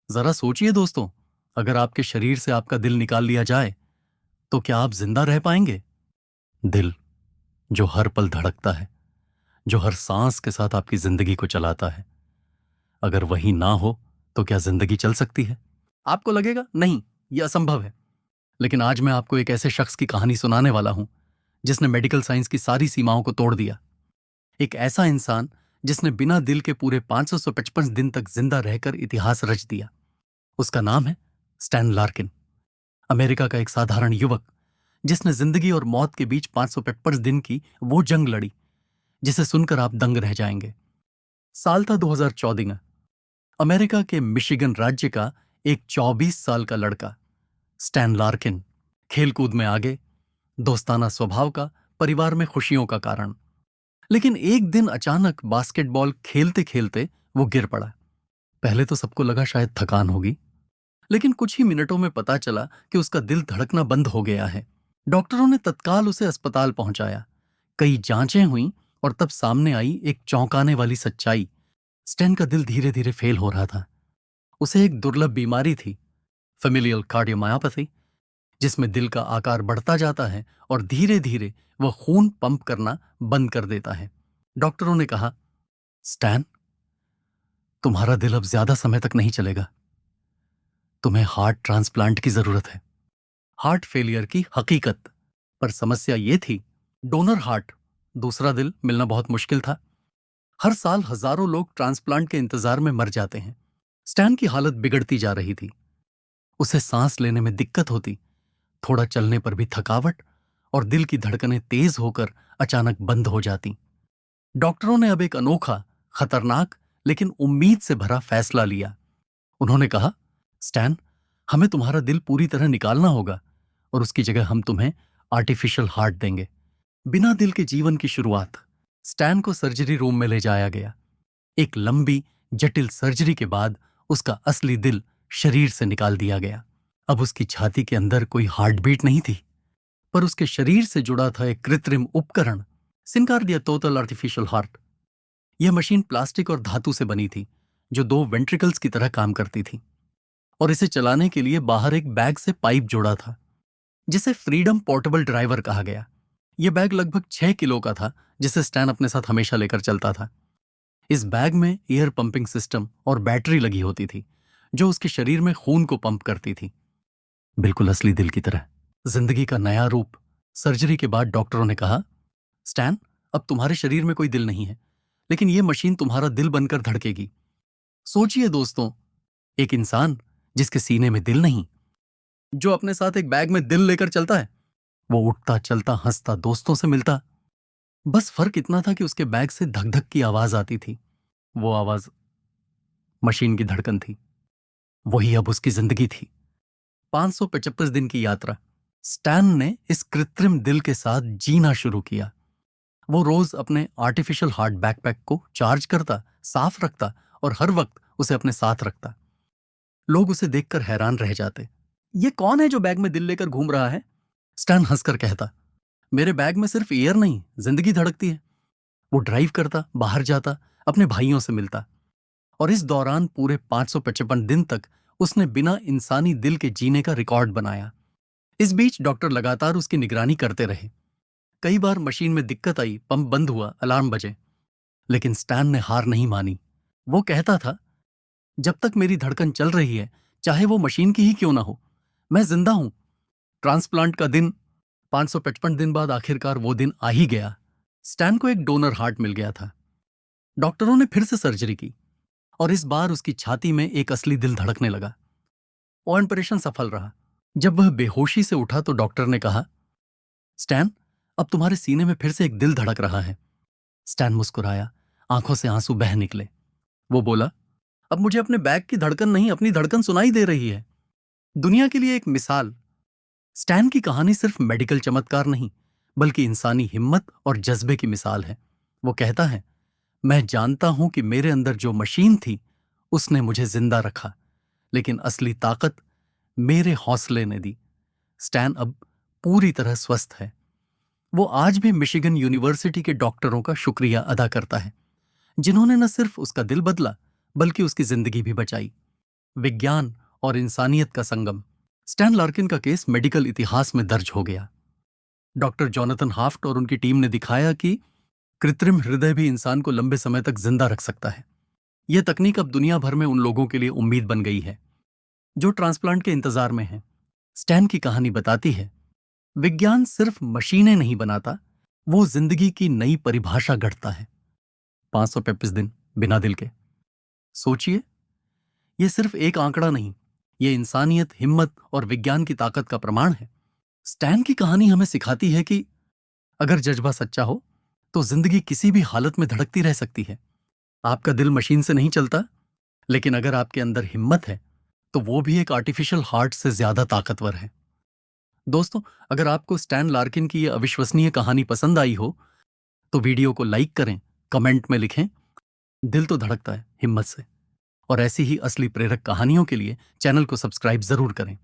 जरा सोचिए दोस्तों, अगर आपके शरीर से आपका दिल निकाल लिया जाए तो क्या आप जिंदा रह पाएंगे? दिल, जो हर पल धड़कता है, जो हर सांस के साथ आपकी जिंदगी को चलाता है, अगर वही ना हो तो क्या जिंदगी चल सकती है? आपको लगेगा नहीं, यह असंभव है। लेकिन आज मैं आपको एक ऐसे शख्स की कहानी सुनाने वाला हूं जिसने मेडिकल साइंस की सारी सीमाओं को तोड़ दिया। एक ऐसा इंसान जिसने बिना दिल के पूरे 555 दिन तक जिंदा रहकर इतिहास रच दिया। उसका नाम है स्टैन लार्किन। अमेरिका का एक साधारण युवक जिसने जिंदगी और मौत के बीच 555 दिन की वो जंग लड़ी जिसे सुनकर आप दंग रह जाएंगे। साल था 2014। अमेरिका के मिशिगन राज्य का एक 24 साल का लड़का स्टैन लार्किन, खेलकूद में आगे, दोस्ताना स्वभाव का, परिवार में खुशियों का कारण। लेकिन एक दिन अचानक बास्केटबॉल खेलते खेलते वो गिर पड़ा। पहले तो सबको लगा शायद थकान होगी, लेकिन कुछ ही मिनटों में पता चला कि उसका दिल धड़कना बंद हो गया है। डॉक्टरों ने तत्काल उसे अस्पताल पहुंचाया। कई जांचें हुईं और तब सामने आई एक चौंकाने वाली सच्चाई। स्टेन का दिल धीरे धीरे फेल हो रहा था। उसे एक दुर्लभ बीमारी थी, फेमिलियल कार्डियोमायोपैथी, जिसमें दिल का आकार बढ़ता जाता है और धीरे धीरे वह खून पंप करना बंद कर देता है। डॉक्टरों ने कहा, स्टैन, तुम्हारा दिल अब ज्यादा समय तक नहीं चलेगा। तुम्हें हार्ट ट्रांसप्लांट की जरूरत है। हार्ट फेलियर की हकीकत। पर समस्या ये थी, डोनर हार्ट, दूसरा दिल मिलना बहुत मुश्किल था। हर साल हजारों लोग ट्रांसप्लांट के इंतजार में मर जाते हैं। स्टैन की हालत बिगड़ती जा रही थी। उसे सांस लेने में दिक्कत होती, थोड़ा चलने पर भी थकावट, और दिल की धड़कनें तेज होकर अचानक बंद हो जाती। डॉक्टरों ने अब एक अनोखा, खतरनाक लेकिन उम्मीद से भरा फैसला लिया। उन्होंने कहा, स्टैन, हमें तुम्हारा दिल पूरी तरह निकालना होगा और उसकी जगह हम तुम्हें आर्टिफिशियल हार्ट देंगे। बिना दिल के जीवन की शुरुआत। स्टैन को सर्जरी रूम में ले जाया गया। एक लंबी, जटिल सर्जरी के बाद उसका असली दिल शरीर से निकाल दिया गया। अब उसकी छाती के अंदर कोई हार्ट बीट नहीं थी, पर उसके शरीर से जुड़ा था एक कृत्रिम उपकरण, सिनकार्डिया टोटल आर्टिफिशियल हार्ट। यह मशीन प्लास्टिक और धातु से बनी थी, जो दो वेंट्रिकल्स की तरह काम करती थी, और इसे चलाने के लिए बाहर एक बैग से पाइप जोड़ा था, जिसे फ्रीडम पोर्टेबल ड्राइवर कहा गया। यह बैग लगभग 6 किलो का था, जिसे स्टैन अपने साथ हमेशा लेकर चलता था। इस बैग में एयर पंपिंग सिस्टम और बैटरी लगी होती थी, जो उसके शरीर में खून को पंप करती थी, बिल्कुल असली दिल की तरह। जिंदगी का नया रूप। सर्जरी के बाद डॉक्टरों ने कहा, स्टैन, अब तुम्हारे शरीर में कोई दिल नहीं है, लेकिन यह मशीन तुम्हारा दिल बनकर धड़केगी। सोचिए दोस्तों, एक इंसान जिसके सीने में दिल नहीं, जो अपने साथ एक बैग में दिल लेकर चलता है। वो उठता, चलता, हंसता, दोस्तों से मिलता। बस फर्क इतना था कि उसके बैग से धक धक की आवाज आती थी। वो आवाज मशीन की धड़कन थी। वही अब उसकी जिंदगी थी। 555 दिन की यात्रा। स्टैन ने इस कृत्रिम दिल के साथ जीना शुरू किया। वो रोज अपने आर्टिफिशियल हार्ट बैकपैक को चार्ज करता, साफ रखता और हर वक्त उसे अपने साथ रखता। लोग उसे देखकर हैरान रह जाते। ये कौन है जो बैग में दिल लेकर घूम रहा है? स्टैन हंसकर कहता, मेरे बैग में सिर्फ एयर नहीं, जिंदगी धड़कती है। वो ड्राइव करता, बाहर जाता, अपने भाइयों से मिलता, और इस दौरान पूरे 555 दिन तक उसने बिना इंसानी दिल के जीने का रिकॉर्ड बनाया। इस बीच डॉक्टर लगातार उसकी निगरानी करते रहे। कई बार मशीन में दिक्कत आई, पंप बंद हुआ, अलार्म बजे, लेकिन स्टैन ने हार नहीं मानी। वो कहता था, जब तक मेरी धड़कन चल रही है, चाहे वो मशीन की ही क्यों ना हो, मैं जिंदा हूं। ट्रांसप्लांट का दिन, 555 दिन बाद आखिरकार वो दिन आ ही गया। स्टैन को एक डोनर हार्ट मिल गया था। डॉक्टरों ने फिर से सर्जरी की और इस बार उसकी छाती में एक असली दिल धड़कने लगा। ऑपरेशन सफल रहा। जब वह बेहोशी से उठा तो डॉक्टर ने कहा, स्टैन, अब तुम्हारे सीने में फिर से एक दिल धड़क रहा है। स्टैन मुस्कुराया, आंखों से आंसू बह निकले। वो बोला, अब मुझे अपने बैग की धड़कन नहीं, अपनी धड़कन सुनाई दे रही है। दुनिया के लिए एक मिसाल। स्टैन की कहानी सिर्फ मेडिकल चमत्कार नहीं, बल्कि इंसानी हिम्मत और जज्बे की मिसाल है। वो कहता है, मैं जानता हूं कि मेरे अंदर जो मशीन थी उसने मुझे जिंदा रखा, लेकिन असली ताकत मेरे हौसले ने दी। स्टैन अब पूरी तरह स्वस्थ है। वो आज भी मिशिगन यूनिवर्सिटी के डॉक्टरों का शुक्रिया अदा करता है, जिन्होंने न सिर्फ उसका दिल बदला, बल्कि उसकी जिंदगी भी बचाई। विज्ञान और इंसानियत का संगम। स्टैन लार्किन का केस मेडिकल इतिहास में दर्ज हो गया। डॉक्टर जॉनथन हाफ्ट और उनकी टीम ने दिखाया कि कृत्रिम हृदय भी इंसान को लंबे समय तक जिंदा रख सकता है। यह तकनीक अब दुनिया भर में उन लोगों के लिए उम्मीद बन गई है जो ट्रांसप्लांट के इंतजार में हैं। स्टैन की कहानी बताती है, विज्ञान सिर्फ मशीनें नहीं बनाता, वो जिंदगी की नई परिभाषा गढ़ता है। 535 दिन बिना दिल के। सोचिए, यह सिर्फ एक आंकड़ा नहीं, यह इंसानियत, हिम्मत और विज्ञान की ताकत का प्रमाण है। स्टैन की कहानी हमें सिखाती है कि अगर जज्बा सच्चा हो तो जिंदगी किसी भी हालत में धड़कती रह सकती है। आपका दिल मशीन से नहीं चलता, लेकिन अगर आपके अंदर हिम्मत है तो वो भी एक आर्टिफिशियल हार्ट से ज्यादा ताकतवर है। दोस्तों, अगर आपको स्टैन लार्किन की यह अविश्वसनीय कहानी पसंद आई हो तो वीडियो को लाइक करें, कमेंट में लिखें, दिल तो धड़कता है हिम्मत से। और ऐसी ही असली प्रेरक कहानियों के लिए चैनल को सब्सक्राइब जरूर करें।